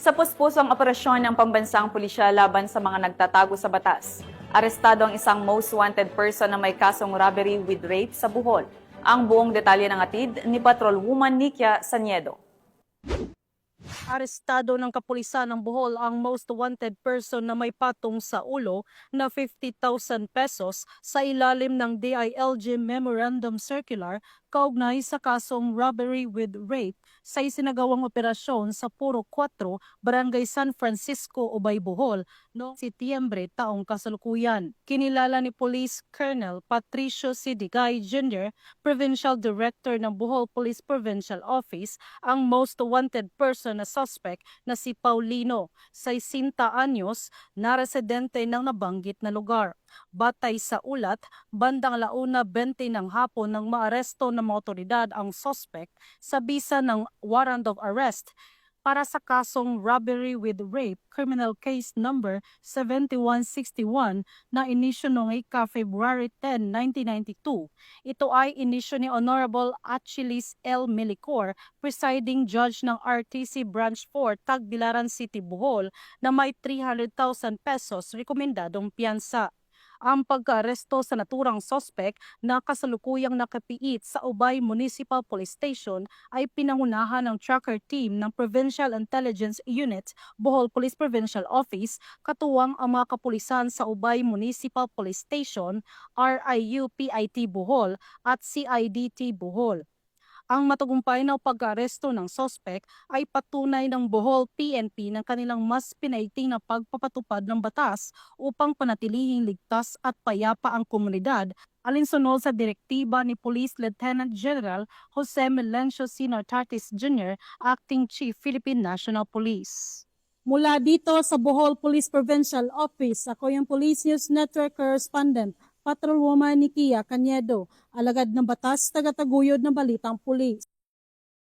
Sa puspusong operasyon ng pambansang pulisya laban sa mga nagtatago sa batas, arestado ang isang most wanted person na may kasong robbery with rape sa Bohol. Ang buong detalye ng atid ni Patrolwoman Nikia Saniedo. Arestado ng kapulisan ng Bohol ang most wanted person na may patong sa ulo na 50,000 pesos sa ilalim ng DILG Memorandum Circular kaugnay sa kasong robbery with rape sa isinagawang operasyon sa Puro 4, Barangay San Francisco, Ubay, Bohol noong Setyembre taong kasalukuyan. Kinilala ni Police Colonel Patricio C. Digay Jr., Provincial Director ng Bohol Police Provincial Office, ang most wanted person na suspect na si Paulino, 60 anyos, na residente ng nabanggit na lugar. Batay sa ulat, bandang 1:20 ng hapon nang maaresto ng mga otoridad ang suspect sa bisa ng warrant of arrest para sa kasong robbery with rape, criminal case number 7161 na inisyo noong February 10, 1992. Ito ay inisyo ni Honorable Achilles L. Melicor, presiding judge ng RTC Branch 4, Tagbilaran City, Bohol, na may 300,000 pesos rekomendadong piyansa. Ang pagkaaresto sa naturang sospek na kasalukuyang nakapiit sa Ubay Municipal Police Station ay pinangunahan ng tracker team ng Provincial Intelligence Unit, Bohol Police Provincial Office, katuwang ang mga kapulisan sa Ubay Municipal Police Station, RIU-PIT Bohol at CIDT Bohol. Ang matagumpay na pag-aresto ng sospek ay patunay ng Bohol PNP ng kanilang mas pinaiting na pagpapatupad ng batas upang panatilihing ligtas at payapa ang komunidad, alinsunod sa direktiba ni Police Lieutenant General Jose Melencio C. Nartatis Jr., Acting Chief Philippine National Police. Mula dito sa Bohol Police Provincial Office, ako yung Police News Network Correspondent, Patrolwoman Nikia Saniedo, alagad ng batas, tagataguyod ng balitang pulis.